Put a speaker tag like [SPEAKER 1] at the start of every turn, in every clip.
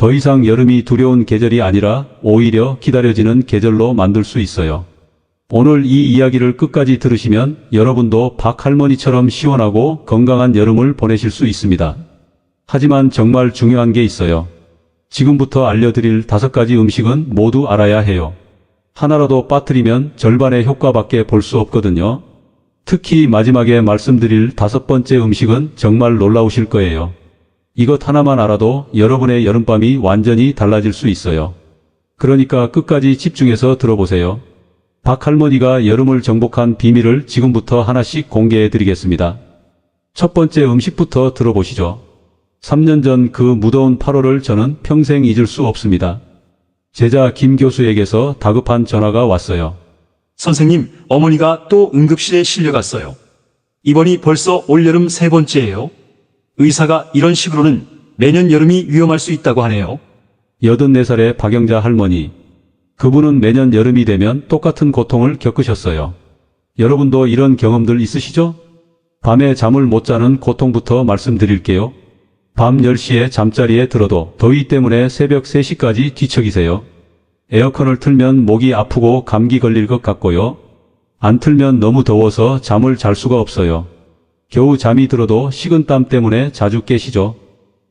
[SPEAKER 1] 더 이상 여름이 두려운 계절이 아니라 오히려 기다려지는 계절로 만들 수 있어요. 오늘 이 이야기를 끝까지 들으시면 여러분도 박할머니처럼 시원하고 건강한 여름을 보내실 수 있습니다. 하지만 정말 중요한 게 있어요. 지금부터 알려드릴 5가지 음식은 모두 알아야 해요. 하나라도 빠뜨리면 절반의 효과밖에 볼 수 없거든요. 특히 마지막에 말씀드릴 5번째 음식은 정말 놀라우실 거예요. 이것 하나만 알아도 여러분의 여름밤이 완전히 달라질 수 있어요. 그러니까 끝까지 집중해서 들어보세요. 박할머니가 여름을 정복한 비밀을 지금부터 하나씩 공개해 드리겠습니다. 첫 번째 음식부터 들어보시죠. 3년 전 그 무더운 8월을 저는 평생 잊을 수 없습니다. 제자 김 교수에게서 다급한 전화가 왔어요.
[SPEAKER 2] 선생님, 어머니가 또 응급실에 실려갔어요. 이번이 벌써 올여름 3번째예요. 의사가 이런 식으로는 매년 여름이 위험할 수 있다고 하네요.
[SPEAKER 1] 84살의 박영자 할머니. 그분은 매년 여름이 되면 똑같은 고통을 겪으셨어요. 여러분도 이런 경험들 있으시죠? 밤에 잠을 못 자는 고통부터 말씀드릴게요. 밤 10시에 잠자리에 들어도 더위 때문에 새벽 3시까지 뒤척이세요. 에어컨을 틀면 목이 아프고 감기 걸릴 것 같고요. 안 틀면 너무 더워서 잠을 잘 수가 없어요. 겨우 잠이 들어도 식은땀 때문에 자주 깨시죠.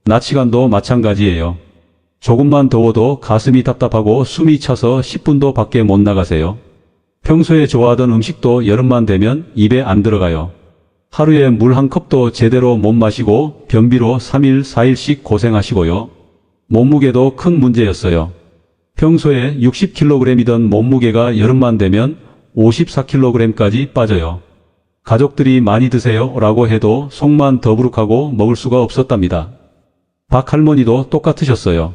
[SPEAKER 1] 낮 시간도 마찬가지예요. 조금만 더워도 가슴이 답답하고 숨이 차서 10분도 밖에 못 나가세요. 평소에 좋아하던 음식도 여름만 되면 입에 안 들어가요. 하루에 물 한 컵도 제대로 못 마시고 변비로 3일, 4일씩 고생하시고요. 몸무게도 큰 문제였어요. 평소에 60kg이던 몸무게가 여름만 되면 54kg까지 빠져요. 가족들이 많이 드세요 라고 해도 속만 더부룩하고 먹을 수가 없었답니다. 박할머니도 똑같으셨어요.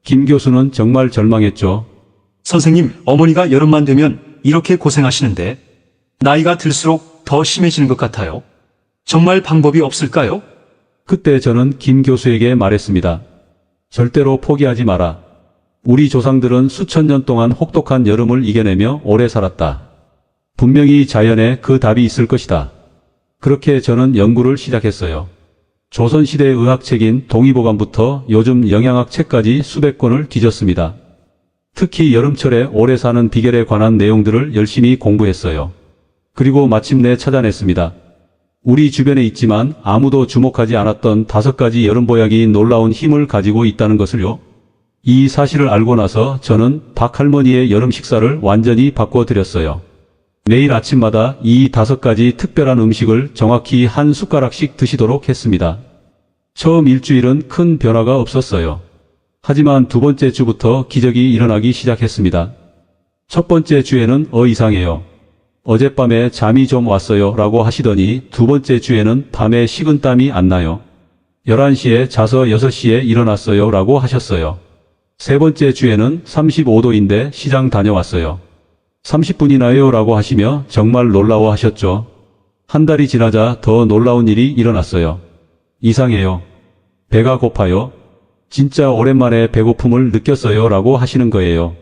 [SPEAKER 1] 김 교수는 정말 절망했죠.
[SPEAKER 2] 선생님, 어머니가 여름만 되면 이렇게 고생하시는데 나이가 들수록 더 심해지는 것 같아요. 정말 방법이 없을까요?
[SPEAKER 1] 그때 저는 김 교수에게 말했습니다. 절대로 포기하지 마라. 우리 조상들은 수천 년 동안 혹독한 여름을 이겨내며 오래 살았다. 분명히 자연에 그 답이 있을 것이다. 그렇게 저는 연구를 시작했어요. 조선시대 의학책인 동의보감부터 요즘 영양학 책까지 수백 권을 뒤졌습니다. 특히 여름철에 오래 사는 비결에 관한 내용들을 열심히 공부했어요. 그리고 마침내 찾아냈습니다. 우리 주변에 있지만 아무도 주목하지 않았던 5가지 여름보약이 놀라운 힘을 가지고 있다는 것을요. 이 사실을 알고 나서 저는 박할머니의 여름 식사를 완전히 바꿔드렸어요. 매일 아침마다 이 5가지 특별한 음식을 정확히 한 숟가락씩 드시도록 했습니다. 처음 일주일은 큰 변화가 없었어요. 하지만 2번째 주부터 기적이 일어나기 시작했습니다. 첫 번째 주에는 이상해요. 어젯밤에 잠이 좀 왔어요 라고 하시더니 2번째 주에는 밤에 식은땀이 안 나요. 11시에 자서 6시에 일어났어요 라고 하셨어요. 3번째 주에는 35도인데 시장 다녀왔어요. 30분이나요 라고 하시며 정말 놀라워 하셨죠. 한 달이 지나자 더 놀라운 일이 일어났어요. 이상해요. 배가 고파요. 진짜 오랜만에 배고픔을 느꼈어요 라고 하시는 거예요.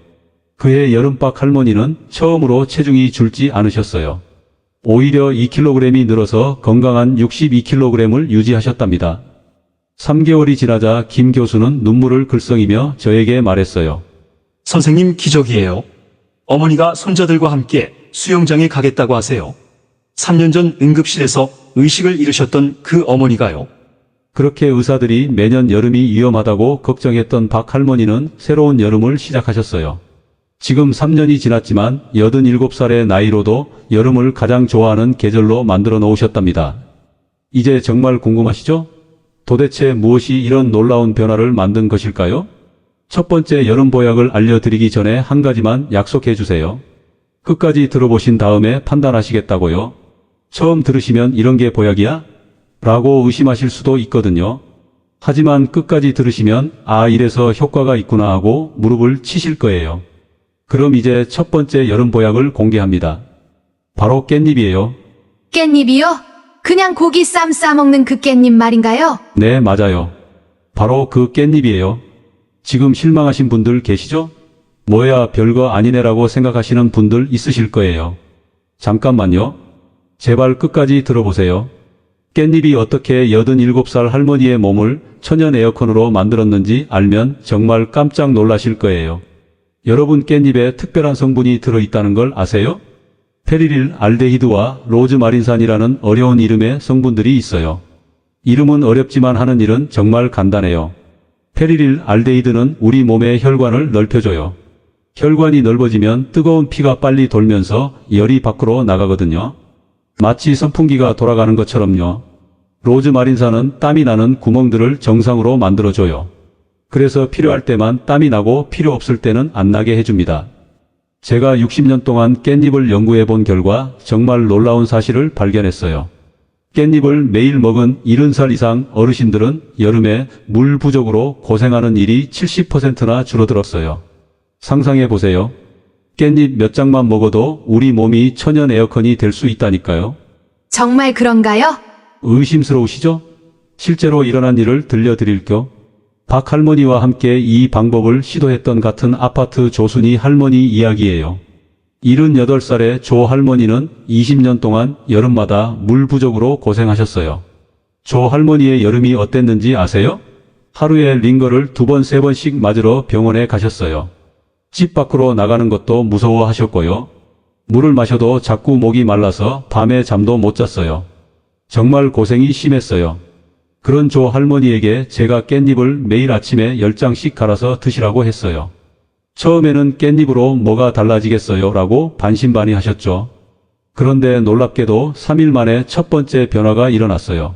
[SPEAKER 1] 그해 여름박 할머니는 처음으로 체중이 줄지 않으셨어요. 오히려 2kg이 늘어서 건강한 62kg을 유지하셨답니다. 3개월이 지나자 김 교수는 눈물을 글썽이며 저에게 말했어요.
[SPEAKER 2] 선생님, 기적이에요. 어머니가 손자들과 함께 수영장에 가겠다고 하세요. 3년 전 응급실에서 의식을 잃으셨던 그 어머니가요.
[SPEAKER 1] 그렇게 의사들이 매년 여름이 위험하다고 걱정했던 박할머니는 새로운 여름을 시작하셨어요. 지금 3년이 지났지만 87살의 나이로도 여름을 가장 좋아하는 계절로 만들어 놓으셨답니다. 이제 정말 궁금하시죠? 도대체 무엇이 이런 놀라운 변화를 만든 것일까요? 첫 번째 여름 보약을 알려드리기 전에 한 가지만 약속해 주세요. 끝까지 들어보신 다음에 판단하시겠다고요? 처음 들으시면 이런 게 보약이야? 라고 의심하실 수도 있거든요. 하지만 끝까지 들으시면 이래서 효과가 있구나 하고 무릎을 치실 거예요. 그럼 이제 첫 번째 여름 보약을 공개합니다. 바로 깻잎이에요.
[SPEAKER 3] 깻잎이요? 그냥 고기 쌈 싸먹는 그 깻잎 말인가요?
[SPEAKER 1] 네, 맞아요. 바로 그 깻잎이에요. 지금 실망하신 분들 계시죠? 뭐야 별거 아니네라고 생각하시는 분들 있으실 거예요. 잠깐만요. 제발 끝까지 들어보세요. 깻잎이 어떻게 87살 할머니의 몸을 천연 에어컨으로 만들었는지 알면 정말 깜짝 놀라실 거예요. 여러분, 깻잎에 특별한 성분이 들어있다는 걸 아세요? 페리릴 알데히드와 로즈마린산이라는 어려운 이름의 성분들이 있어요. 이름은 어렵지만 하는 일은 정말 간단해요. 페리릴 알데히드는 우리 몸의 혈관을 넓혀줘요. 혈관이 넓어지면 뜨거운 피가 빨리 돌면서 열이 밖으로 나가거든요. 마치 선풍기가 돌아가는 것처럼요. 로즈마린산은 땀이 나는 구멍들을 정상으로 만들어줘요. 그래서 필요할 때만 땀이 나고 필요 없을 때는 안 나게 해줍니다. 제가 60년 동안 깻잎을 연구해 본 결과 정말 놀라운 사실을 발견했어요. 깻잎을 매일 먹은 70살 이상 어르신들은 여름에 물 부족으로 고생하는 일이 70%나 줄어들었어요. 상상해 보세요. 깻잎 몇 장만 먹어도 우리 몸이 천연 에어컨이 될 수 있다니까요.
[SPEAKER 3] 정말 그런가요?
[SPEAKER 1] 의심스러우시죠? 실제로 일어난 일을 들려드릴게요. 박 할머니와 함께 이 방법을 시도했던 같은 아파트 조순이 할머니 이야기예요. 78살의 조 할머니는 20년 동안 여름마다 물 부족으로 고생하셨어요. 조 할머니의 여름이 어땠는지 아세요? 하루에 링거를 2번, 3번씩 맞으러 병원에 가셨어요. 집 밖으로 나가는 것도 무서워하셨고요. 물을 마셔도 자꾸 목이 말라서 밤에 잠도 못 잤어요. 정말 고생이 심했어요. 그런 조 할머니에게 제가 깻잎을 매일 아침에 10장씩 갈아서 드시라고 했어요. 처음에는 깻잎으로 뭐가 달라지겠어요? 라고 반신반의하셨죠. 그런데 놀랍게도 3일 만에 첫 번째 변화가 일어났어요.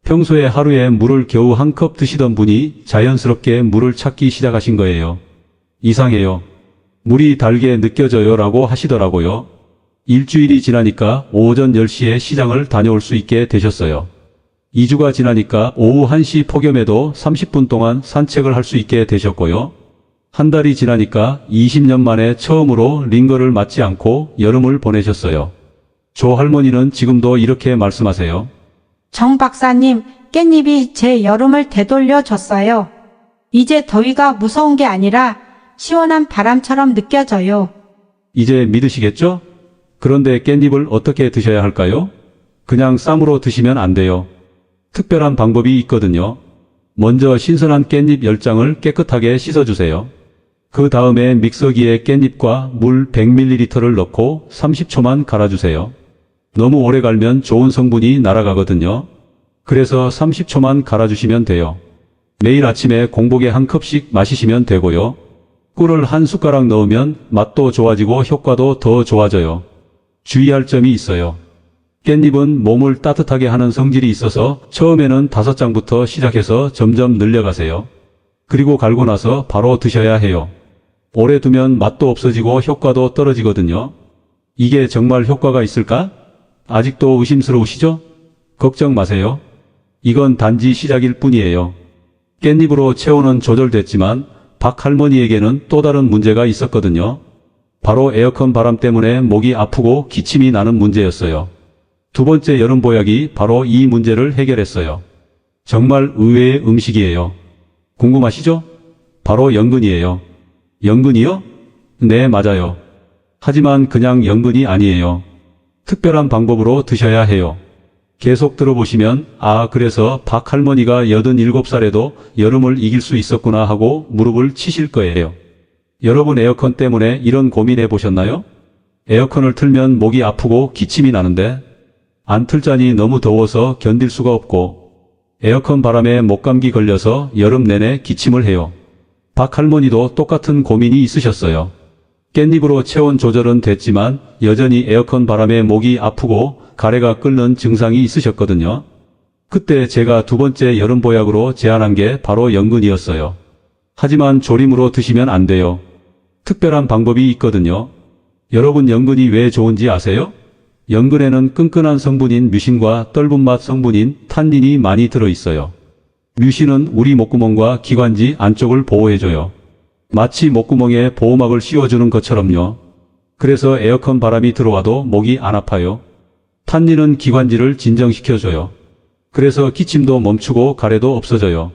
[SPEAKER 1] 평소에 하루에 물을 겨우 한 컵 드시던 분이 자연스럽게 물을 찾기 시작하신 거예요. 이상해요. 물이 달게 느껴져요 라고 하시더라고요. 일주일이 지나니까 오전 10시에 시장을 다녀올 수 있게 되셨어요. 2주가 지나니까 오후 1시 폭염에도 30분 동안 산책을 할 수 있게 되셨고요. 한 달이 지나니까 20년 만에 처음으로 링거를 맞지 않고 여름을 보내셨어요. 조 할머니는 지금도 이렇게 말씀하세요.
[SPEAKER 4] 정 박사님, 깻잎이 제 여름을 되돌려 줬어요. 이제 더위가 무서운 게 아니라 시원한 바람처럼 느껴져요.
[SPEAKER 1] 이제 믿으시겠죠? 그런데 깻잎을 어떻게 드셔야 할까요? 그냥 쌈으로 드시면 안 돼요. 특별한 방법이 있거든요. 먼저 신선한 깻잎 10장을 깨끗하게 씻어주세요. 그 다음에 믹서기에 깻잎과 물 100ml를 넣고 30초만 갈아주세요. 너무 오래 갈면 좋은 성분이 날아가거든요. 그래서 30초만 갈아주시면 돼요. 매일 아침에 공복에 한 컵씩 마시시면 되고요. 꿀을 한 숟가락 넣으면 맛도 좋아지고 효과도 더 좋아져요. 주의할 점이 있어요. 깻잎은 몸을 따뜻하게 하는 성질이 있어서 처음에는 5장부터 시작해서 점점 늘려가세요. 그리고 갈고 나서 바로 드셔야 해요. 오래 두면 맛도 없어지고 효과도 떨어지거든요. 이게 정말 효과가 있을까? 아직도 의심스러우시죠? 걱정 마세요. 이건 단지 시작일 뿐이에요. 깻잎으로 체온은 조절됐지만 박 할머니에게는 또 다른 문제가 있었거든요. 바로 에어컨 바람 때문에 목이 아프고 기침이 나는 문제였어요. 두 번째 여름 보약이 바로 이 문제를 해결했어요. 정말 의외의 음식이에요. 궁금하시죠? 바로 연근이에요. 연근이요? 네, 맞아요. 하지만 그냥 연근이 아니에요. 특별한 방법으로 드셔야 해요. 계속 들어보시면 그래서 박 할머니가 87살에도 여름을 이길 수 있었구나 하고 무릎을 치실 거예요. 여러분, 에어컨 때문에 이런 고민해 보셨나요? 에어컨을 틀면 목이 아프고 기침이 나는데 안 틀자니 너무 더워서 견딜 수가 없고 에어컨 바람에 목감기 걸려서 여름 내내 기침을 해요. 박 할머니도 똑같은 고민이 있으셨어요. 깻잎으로 체온 조절은 됐지만 여전히 에어컨 바람에 목이 아프고 가래가 끓는 증상이 있으셨거든요. 그때 제가 두 번째 여름 보약으로 제안한 게 바로 연근이었어요. 하지만 조림으로 드시면 안 돼요. 특별한 방법이 있거든요. 여러분, 연근이 왜 좋은지 아세요? 연근에는 끈끈한 성분인 뮤신과 떫은 맛 성분인 탄닌이 많이 들어있어요. 뮤신은 우리 목구멍과 기관지 안쪽을 보호해줘요. 마치 목구멍에 보호막을 씌워주는 것처럼요. 그래서 에어컨 바람이 들어와도 목이 안 아파요. 탄닌은 기관지를 진정시켜줘요. 그래서 기침도 멈추고 가래도 없어져요.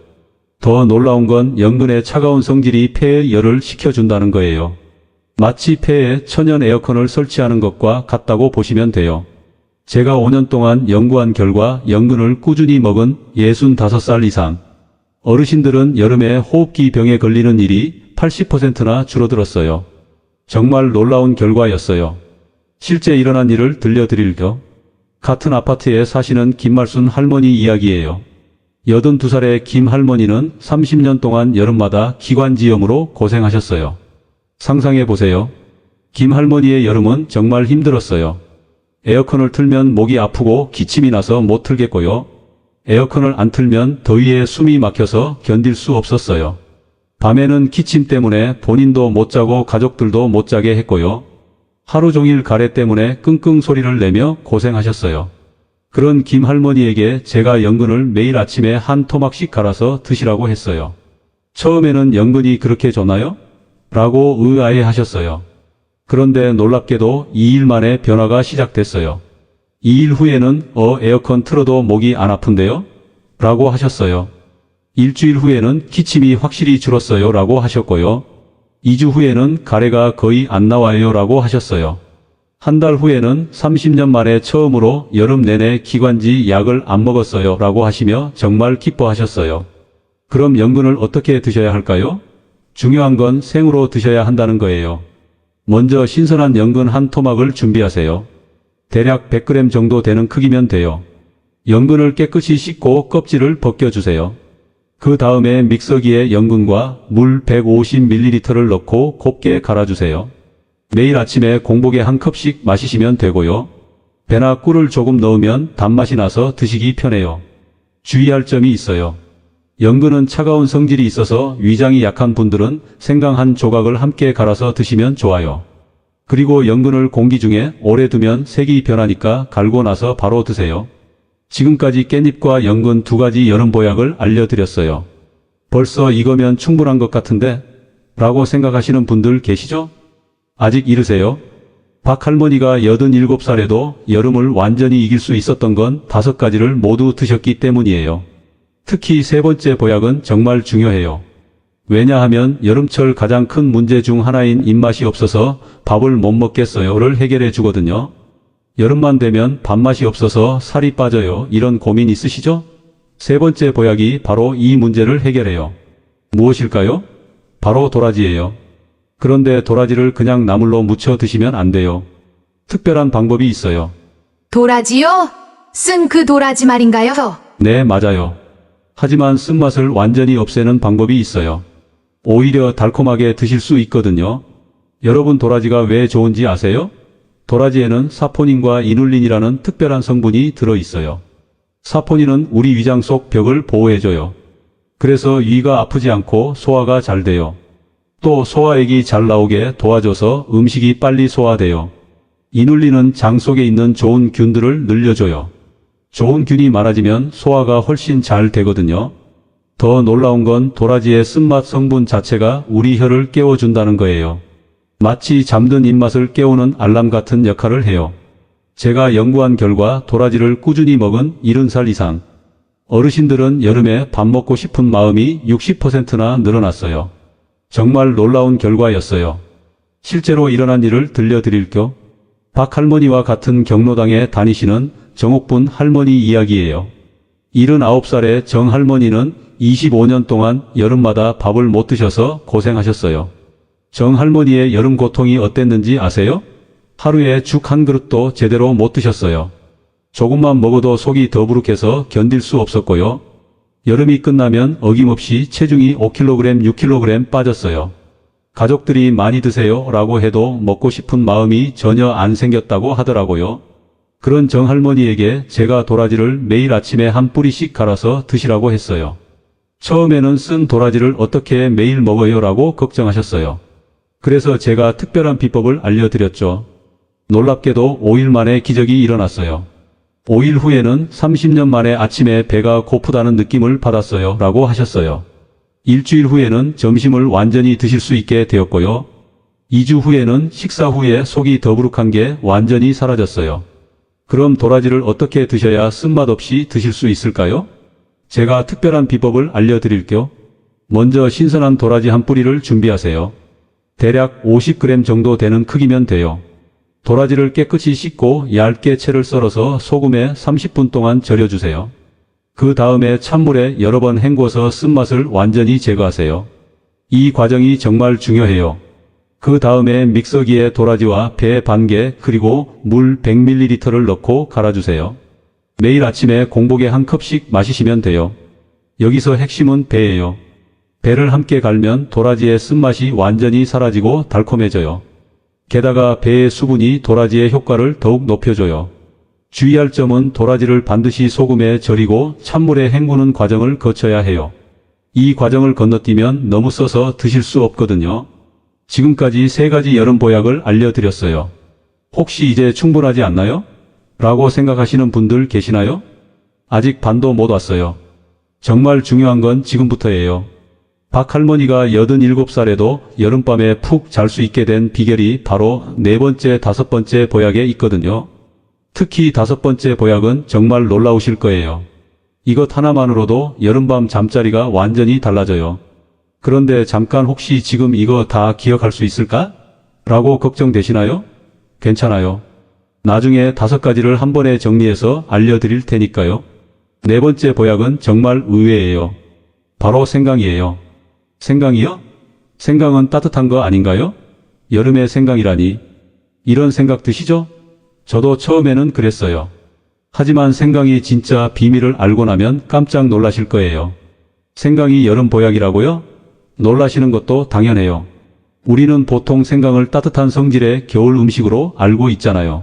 [SPEAKER 1] 더 놀라운 건 연근의 차가운 성질이 폐에 열을 식혀준다는 거예요. 마치 폐에 천연 에어컨을 설치하는 것과 같다고 보시면 돼요. 제가 5년 동안 연구한 결과 연근을 꾸준히 먹은 65살 이상 어르신들은 여름에 호흡기 병에 걸리는 일이 80%나 줄어들었어요. 정말 놀라운 결과였어요. 실제 일어난 일을 들려드릴게요. 같은 아파트에 사시는 김말순 할머니 이야기예요. 82살의 김 할머니는 30년 동안 여름마다 기관지염으로 고생하셨어요. 상상해 보세요. 김 할머니의 여름은 정말 힘들었어요. 에어컨을 틀면 목이 아프고 기침이 나서 못 틀겠고요. 에어컨을 안 틀면 더위에 숨이 막혀서 견딜 수 없었어요. 밤에는 기침 때문에 본인도 못 자고 가족들도 못 자게 했고요. 하루 종일 가래 때문에 끙끙 소리를 내며 고생하셨어요. 그런 김 할머니에게 제가 연근을 매일 아침에 한 토막씩 갈아서 드시라고 했어요. 처음에는 연근이 그렇게 좋나요? 라고 의아해 하셨어요. 그런데 놀랍게도 2일 만에 변화가 시작됐어요. 2일 후에는 에어컨 틀어도 목이 안 아픈데요? 라고 하셨어요. 일주일 후에는 기침이 확실히 줄었어요 라고 하셨고요. 2주 후에는 가래가 거의 안 나와요 라고 하셨어요. 한 달 후에는 30년 만에 처음으로 여름 내내 기관지 약을 안 먹었어요 라고 하시며 정말 기뻐하셨어요. 그럼 연근을 어떻게 드셔야 할까요? 중요한 건 생으로 드셔야 한다는 거예요. 먼저 신선한 연근 한 토막을 준비하세요. 대략 100g 정도 되는 크기면 돼요. 연근을 깨끗이 씻고 껍질을 벗겨주세요. 그 다음에 믹서기에 연근과 물 150ml를 넣고 곱게 갈아주세요. 매일 아침에 공복에 한 컵씩 마시시면 되고요. 배나 꿀을 조금 넣으면 단맛이 나서 드시기 편해요. 주의할 점이 있어요. 연근은 차가운 성질이 있어서 위장이 약한 분들은 생강 한 조각을 함께 갈아서 드시면 좋아요. 그리고 연근을 공기 중에 오래 두면 색이 변하니까 갈고 나서 바로 드세요. 지금까지 깻잎과 연근 두 가지 여름 보약을 알려드렸어요. 벌써 이거면 충분한 것 같은데? 라고 생각하시는 분들 계시죠? 아직 이르세요? 박 할머니가 87살에도 여름을 완전히 이길 수 있었던 건 5가지를 모두 드셨기 때문이에요. 특히 세 번째 보약은 정말 중요해요. 왜냐하면 여름철 가장 큰 문제 중 하나인 입맛이 없어서 밥을 못 먹겠어요를 해결해 주거든요. 여름만 되면 밥맛이 없어서 살이 빠져요. 이런 고민 있으시죠? 세 번째 보약이 바로 이 문제를 해결해요. 무엇일까요? 바로 도라지예요. 그런데 도라지를 그냥 나물로 무쳐 드시면 안 돼요. 특별한 방법이 있어요.
[SPEAKER 3] 도라지요? 쓴 그 도라지 말인가요?
[SPEAKER 1] 네, 맞아요. 하지만 쓴맛을 완전히 없애는 방법이 있어요. 오히려 달콤하게 드실 수 있거든요. 여러분 도라지가 왜 좋은지 아세요? 도라지에는 사포닌과 이눌린이라는 특별한 성분이 들어있어요. 사포닌은 우리 위장 속 벽을 보호해줘요. 그래서 위가 아프지 않고 소화가 잘 돼요. 또 소화액이 잘 나오게 도와줘서 음식이 빨리 소화돼요. 이눌린은 장 속에 있는 좋은 균들을 늘려줘요. 좋은 균이 많아지면 소화가 훨씬 잘 되거든요. 더 놀라운 건 도라지의 쓴맛 성분 자체가 우리 혀를 깨워준다는 거예요. 마치 잠든 입맛을 깨우는 알람 같은 역할을 해요. 제가 연구한 결과 도라지를 꾸준히 먹은 70살 이상 어르신들은 여름에 밥 먹고 싶은 마음이 60%나 늘어났어요. 정말 놀라운 결과였어요. 실제로 일어난 일을 들려드릴게요. 박 할머니와 같은 경로당에 다니시는 정옥분 할머니 이야기예요. 79살의 정 할머니는 25년 동안 여름마다 밥을 못 드셔서 고생하셨어요. 정 할머니의 여름 고통이 어땠는지 아세요? 하루에 죽 한 그릇도 제대로 못 드셨어요. 조금만 먹어도 속이 더부룩해서 견딜 수 없었고요. 여름이 끝나면 어김없이 체중이 5kg, 6kg 빠졌어요. 가족들이 많이 드세요 라고 해도 먹고 싶은 마음이 전혀 안 생겼다고 하더라고요. 그런 정할머니에게 제가 도라지를 매일 아침에 한 뿌리씩 갈아서 드시라고 했어요. 처음에는 쓴 도라지를 어떻게 매일 먹어요 라고 걱정하셨어요. 그래서 제가 특별한 비법을 알려드렸죠. 놀랍게도 5일 만에 기적이 일어났어요. 5일 후에는 30년 만에 아침에 배가 고프다는 느낌을 받았어요 라고 하셨어요. 일주일 후에는 점심을 완전히 드실 수 있게 되었고요. 2주 후에는 식사 후에 속이 더부룩한 게 완전히 사라졌어요. 그럼 도라지를 어떻게 드셔야 쓴맛 없이 드실 수 있을까요? 제가 특별한 비법을 알려드릴게요. 먼저 신선한 도라지 한 뿌리를 준비하세요. 대략 50g 정도 되는 크기면 돼요. 도라지를 깨끗이 씻고 얇게 채를 썰어서 소금에 30분 동안 절여주세요. 그 다음에 찬물에 여러 번 헹궈서 쓴맛을 완전히 제거하세요. 이 과정이 정말 중요해요. 그 다음에 믹서기에 도라지와 배 반개 그리고 물 100ml를 넣고 갈아주세요. 매일 아침에 공복에 한 컵씩 마시시면 돼요. 여기서 핵심은 배예요. 배를 함께 갈면 도라지의 쓴맛이 완전히 사라지고 달콤해져요. 게다가 배의 수분이 도라지의 효과를 더욱 높여줘요. 주의할 점은 도라지를 반드시 소금에 절이고 찬물에 헹구는 과정을 거쳐야 해요. 이 과정을 건너뛰면 너무 써서 드실 수 없거든요. 지금까지 3가지 여름 보약을 알려드렸어요. 혹시 이제 충분하지 않나요? 라고 생각하시는 분들 계시나요? 아직 반도 못 왔어요. 정말 중요한 건 지금부터예요. 박할머니가 87살에도 여름밤에 푹 잘 수 있게 된 비결이 바로 4번째, 5번째 보약에 있거든요. 특히 5번째 보약은 정말 놀라우실 거예요. 이것 하나만으로도 여름밤 잠자리가 완전히 달라져요. 그런데 잠깐 혹시 지금 이거 다 기억할 수 있을까? 라고 걱정되시나요? 괜찮아요. 나중에 5가지를 한 번에 정리해서 알려드릴 테니까요. 4번째 보약은 정말 의외예요. 바로 생강이에요. 생강이요? 생강은 따뜻한 거 아닌가요? 여름에 생강이라니. 이런 생각 드시죠? 저도 처음에는 그랬어요. 하지만 생강이 진짜 비밀을 알고 나면 깜짝 놀라실 거예요. 생강이 여름 보약이라고요? 놀라시는 것도 당연해요. 우리는 보통 생강을 따뜻한 성질의 겨울 음식으로 알고 있잖아요.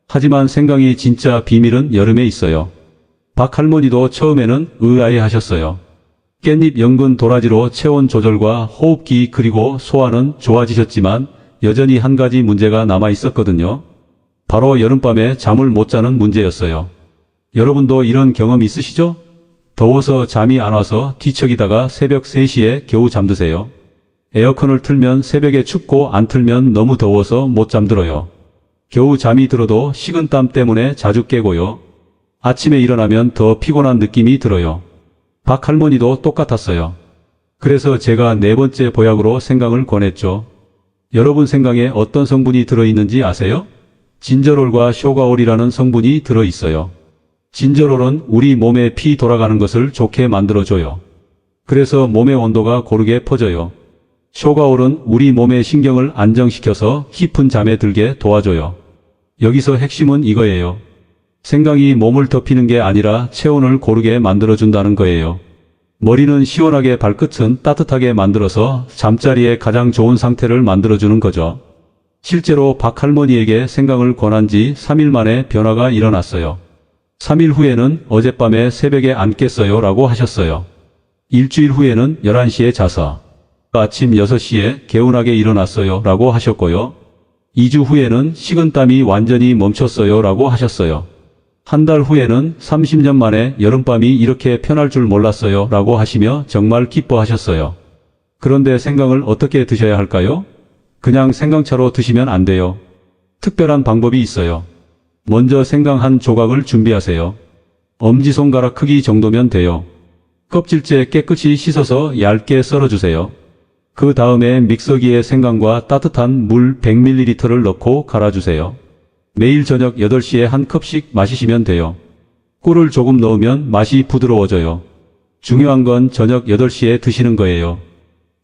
[SPEAKER 1] 하지만 생강이 진짜 비밀은 여름에 있어요. 박할머니도 처음에는 의아해하셨어요. 깻잎 연근 도라지로 체온 조절과 호흡기 그리고 소화는 좋아지셨지만 여전히 한 가지 문제가 남아 있었거든요. 바로 여름밤에 잠을 못 자는 문제였어요. 여러분도 이런 경험 있으시죠? 더워서 잠이 안 와서 뒤척이다가 새벽 3시에 겨우 잠드세요. 에어컨을 틀면 새벽에 춥고 안 틀면 너무 더워서 못 잠들어요. 겨우 잠이 들어도 식은땀 때문에 자주 깨고요. 아침에 일어나면 더 피곤한 느낌이 들어요. 박할머니도 똑같았어요. 그래서 제가 4번째 보약으로 생강을 권했죠. 여러분 생강에 어떤 성분이 들어있는지 아세요? 진저롤과 쇼가올이라는 성분이 들어있어요. 진저롤은 우리 몸에 피 돌아가는 것을 좋게 만들어줘요. 그래서 몸의 온도가 고르게 퍼져요. 쇼가올은 우리 몸의 신경을 안정시켜서 깊은 잠에 들게 도와줘요. 여기서 핵심은 이거예요. 생강이 몸을 덮이는 게 아니라 체온을 고르게 만들어준다는 거예요. 머리는 시원하게 발끝은 따뜻하게 만들어서 잠자리에 가장 좋은 상태를 만들어주는 거죠. 실제로 박할머니에게 생강을 권한 지 3일 만에 변화가 일어났어요. 3일 후에는 어젯밤에 새벽에 안 깼어요 라고 하셨어요. 일주일 후에는 11시에 자서 아침 6시에 개운하게 일어났어요 라고 하셨고요. 2주 후에는 식은땀이 완전히 멈췄어요 라고 하셨어요. 한 달 후에는 30년 만에 여름밤이 이렇게 편할 줄 몰랐어요 라고 하시며 정말 기뻐하셨어요. 그런데 생강을 어떻게 드셔야 할까요? 그냥 생강차로 드시면 안 돼요. 특별한 방법이 있어요. 먼저 생강 한 조각을 준비하세요. 엄지손가락 크기 정도면 돼요. 껍질째 깨끗이 씻어서 얇게 썰어주세요. 그 다음에 믹서기에 생강과 따뜻한 물 100ml를 넣고 갈아주세요. 매일 저녁 8시에 한 컵씩 마시시면 돼요. 꿀을 조금 넣으면 맛이 부드러워져요. 중요한 건 저녁 8시에 드시는 거예요.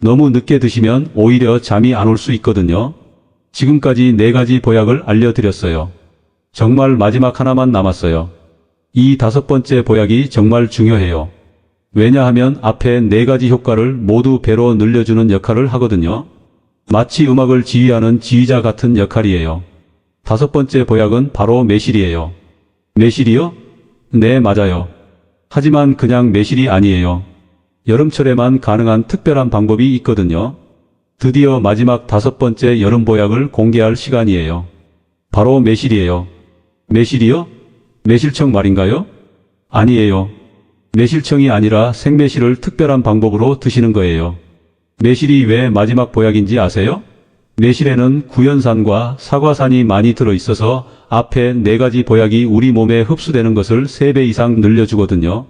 [SPEAKER 1] 너무 늦게 드시면 오히려 잠이 안 올 수 있거든요. 지금까지 4가지 보약을 알려드렸어요. 정말 마지막 하나만 남았어요. 이 5번째 보약이 정말 중요해요. 왜냐하면 앞에 4가지 효과를 모두 배로 늘려주는 역할을 하거든요. 마치 음악을 지휘하는 지휘자 같은 역할이에요. 5번째 보약은 바로 매실이에요. 매실이요? 네, 맞아요. 하지만 그냥 매실이 아니에요. 여름철에만 가능한 특별한 방법이 있거든요. 드디어 마지막 5번째 여름 보약을 공개할 시간이에요. 바로 매실이에요. 매실이요? 매실청 말인가요? 아니에요. 매실청이 아니라 생매실을 특별한 방법으로 드시는 거예요. 매실이 왜 마지막 보약인지 아세요? 매실에는 구연산과 사과산이 많이 들어있어서 앞에 4가지 보약이 우리 몸에 흡수되는 것을 3배 이상 늘려주거든요.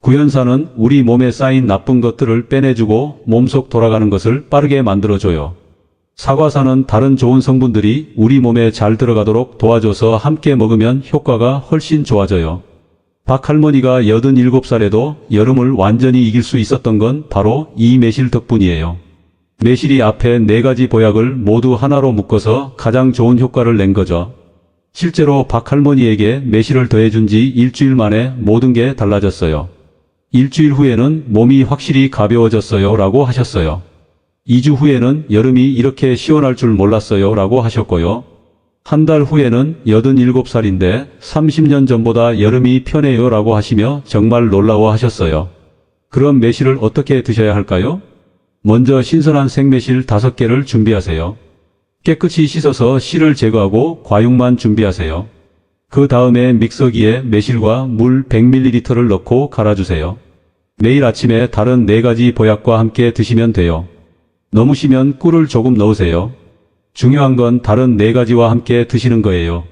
[SPEAKER 1] 구연산은 우리 몸에 쌓인 나쁜 것들을 빼내주고 몸속 돌아가는 것을 빠르게 만들어줘요. 사과산은 다른 좋은 성분들이 우리 몸에 잘 들어가도록 도와줘서 함께 먹으면 효과가 훨씬 좋아져요. 박할머니가 87살에도 여름을 완전히 이길 수 있었던 건 바로 이 매실 덕분이에요. 매실이 앞에 4가지 보약을 모두 하나로 묶어서 가장 좋은 효과를 낸 거죠. 실제로 박할머니에게 매실을 더해준 지 일주일 만에 모든 게 달라졌어요. 일주일 후에는 몸이 확실히 가벼워졌어요 라고 하셨어요. 2주 후에는 여름이 이렇게 시원할 줄 몰랐어요 라고 하셨고요. 한 달 후에는 87살인데 30년 전보다 여름이 편해요 라고 하시며 정말 놀라워 하셨어요. 그럼 매실을 어떻게 드셔야 할까요? 먼저 신선한 생매실 5개를 준비하세요. 깨끗이 씻어서 씨를 제거하고 과육만 준비하세요. 그 다음에 믹서기에 매실과 물 100ml를 넣고 갈아주세요. 매일 아침에 다른 4가지 보약과 함께 드시면 돼요. 너무 시면 꿀을 조금 넣으세요. 중요한 건 다른 4가지와 함께 드시는 거예요.